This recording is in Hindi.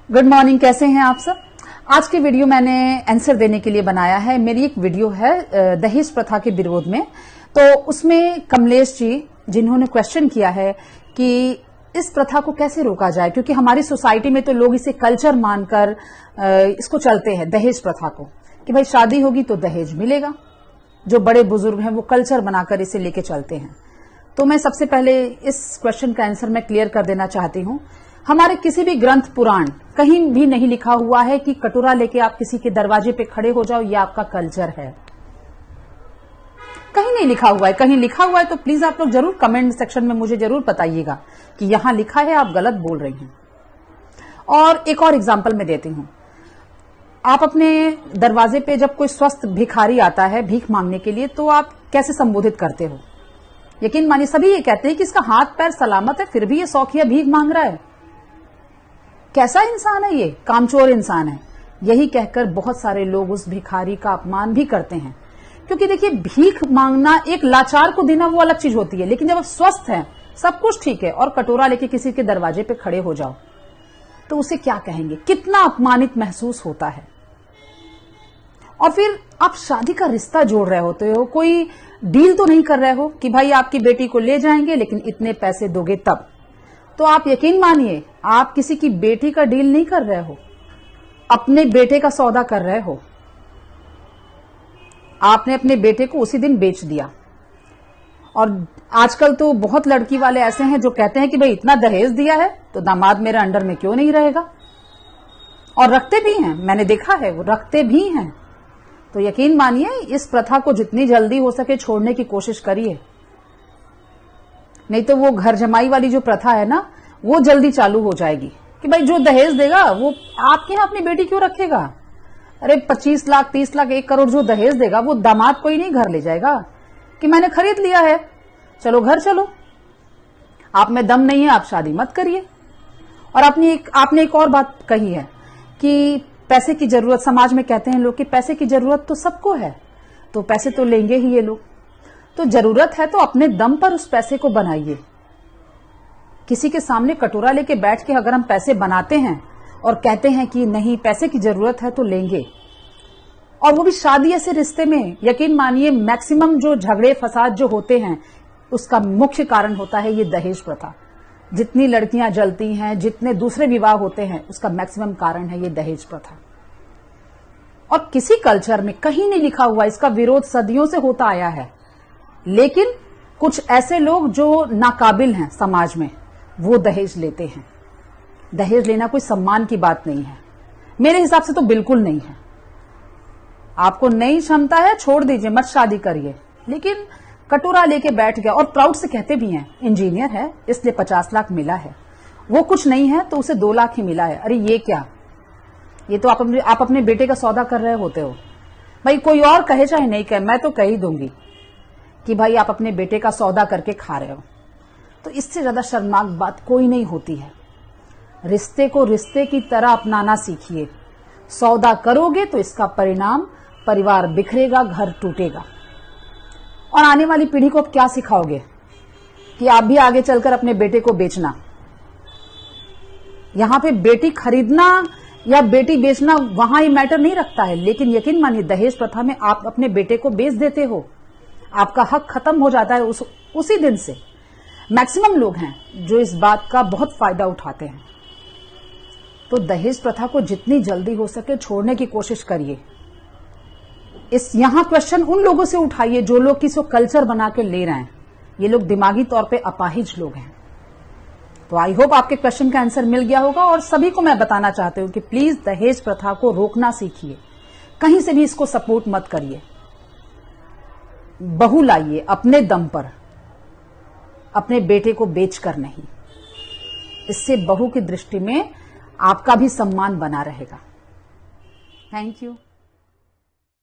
गुड मॉर्निंग, कैसे हैं आप सब। आज की वीडियो मैंने आंसर देने के लिए बनाया है। मेरी एक वीडियो है दहेज प्रथा के विरोध में। तो उसमें कमलेश जी जिन्होंने क्वेश्चन किया है कि इस प्रथा को कैसे रोका जाए, क्योंकि हमारी सोसाइटी में तो लोग इसे कल्चर मानकर इसको चलते हैं, दहेज प्रथा को, कि भाई शादी होगी तो दहेज मिलेगा। जो बड़े बुजुर्ग हैं वो कल्चर बनाकर इसे लेके चलते हैं। तो मैं सबसे पहले इस क्वेश्चन का आंसर मैं क्लियर कर देना चाहती हूं। हमारे किसी भी ग्रंथ पुराण कहीं भी नहीं लिखा हुआ है कि कटोरा लेके आप किसी के दरवाजे पे खड़े हो जाओ, ये आपका कल्चर है। कहीं नहीं लिखा हुआ है। कहीं लिखा हुआ है तो प्लीज आप लोग जरूर कमेंट सेक्शन में मुझे जरूर बताइएगा कि यहां लिखा है, आप गलत बोल रही हैं। और एक और एग्जाम्पल मैं देती हूं। आप अपने दरवाजे पे जब कोई स्वस्थ भिखारी आता है भीख मांगने के लिए, तो आप कैसे संबोधित करते हो? यकीन मानिए सभी ये कहते हैं कि इसका हाथ पैर सलामत है, फिर भी ये शौकिया भीख मांग रहा है। कैसा इंसान है ये? कामचोर इंसान है। यही कहकर बहुत सारे लोग उस भिखारी का अपमान भी करते हैं। क्योंकि देखिए, भीख मांगना एक लाचार को देना वो अलग चीज होती है, लेकिन जब आप स्वस्थ हैं, सब कुछ ठीक है, और कटोरा लेके किसी के दरवाजे पे खड़े हो जाओ तो उसे क्या कहेंगे? कितना अपमानित महसूस होता है। और फिर आप शादी का रिश्ता जोड़ रहे होते हो, कोई डील तो नहीं कर रहे हो कि भाई आपकी बेटी को ले जाएंगे लेकिन इतने पैसे दोगे तब। तो आप यकीन मानिए, आप किसी की बेटी का डील नहीं कर रहे हो, अपने बेटे का सौदा कर रहे हो। आपने अपने बेटे को उसी दिन बेच दिया। और आजकल तो बहुत लड़की वाले ऐसे हैं जो कहते हैं कि भाई इतना दहेज दिया है तो दामाद मेरे अंडर में क्यों नहीं रहेगा। और रखते भी हैं, मैंने देखा है, वो रखते भी हैं। तो यकीन मानिए, इस प्रथा को जितनी जल्दी हो सके छोड़ने की कोशिश करिए, नहीं तो वो घर जमाई वाली जो प्रथा है ना, वो जल्दी चालू हो जाएगी कि भाई जो दहेज देगा वो आपके यहां अपनी बेटी क्यों रखेगा। अरे 25 लाख 30 लाख 1 करोड़ जो दहेज देगा वो दामाद कोई नहीं घर ले जाएगा कि मैंने खरीद लिया है, चलो घर चलो। आप में दम नहीं है, आप शादी मत करिए। और आपने एक और बात कही है कि पैसे की जरूरत, समाज में कहते हैं लोग कि पैसे की जरूरत तो सबको है, तो पैसे तो लेंगे ही ये लोग। तो जरूरत है तो अपने दम पर उस पैसे को बनाइए। किसी के सामने कटोरा लेके बैठ के अगर हम पैसे बनाते हैं और कहते हैं कि नहीं पैसे की जरूरत है तो लेंगे, और वो भी शादी ऐसे रिश्ते में, यकीन मानिए मैक्सिमम जो झगड़े फसाद जो होते हैं उसका मुख्य कारण होता है ये दहेज प्रथा। जितनी लड़कियां जलती हैं, जितने दूसरे विवाह होते हैं, उसका मैक्सिमम कारण है ये दहेज प्रथा। और किसी कल्चर में कहीं नहीं लिखा हुआ, इसका विरोध सदियों से होता आया है, लेकिन कुछ ऐसे लोग जो नाकाबिल हैं समाज में, वो दहेज लेते हैं। दहेज लेना कोई सम्मान की बात नहीं है, मेरे हिसाब से तो बिल्कुल नहीं है। आपको नई क्षमता है, छोड़ दीजिए, मत शादी करिए। लेकिन कटोरा लेके बैठ गया, और प्राउड से कहते भी हैं इंजीनियर है इसलिए 50 लाख मिला है, वो कुछ नहीं है तो उसे 2 लाख ही मिला है। अरे ये क्या, ये तो आप अपने बेटे का सौदा कर रहे होते हो। भाई कोई और कहे चाहे नहीं कहे, मैं तो कह ही दूंगी कि भाई आप अपने बेटे का सौदा करके खा रहे हो। तो इससे ज्यादा शर्मनाक बात कोई नहीं होती है। रिश्ते को रिश्ते की तरह अपनाना सीखिए। सौदा करोगे तो इसका परिणाम परिवार बिखरेगा, घर टूटेगा। और आने वाली पीढ़ी को आप क्या सिखाओगे कि आप भी आगे चलकर अपने बेटे को बेचना। यहां पे बेटी खरीदना या बेटी बेचना वहां ही मैटर नहीं रखता है, लेकिन यकीन मानिए दहेज प्रथा में आप अपने बेटे को बेच देते हो, आपका हक खत्म हो जाता है उसी दिन से। मैक्सिमम लोग हैं जो इस बात का बहुत फायदा उठाते हैं। तो दहेज प्रथा को जितनी जल्दी हो सके छोड़ने की कोशिश करिए। यहां क्वेश्चन उन लोगों से उठाइए जो लोग किसी को कल्चर बना के ले रहे हैं। ये लोग दिमागी तौर पे अपाहिज लोग हैं। तो आई होप आपके क्वेश्चन का आंसर मिल गया होगा। और सभी को मैं बताना चाहती हूं कि प्लीज दहेज प्रथा को रोकना सीखिए, कहीं से भी इसको सपोर्ट मत करिए। बहू लाइए अपने दम पर, अपने बेटे को बेचकर नहीं। इससे बहू की दृष्टि में आपका भी सम्मान बना रहेगा। Thank you.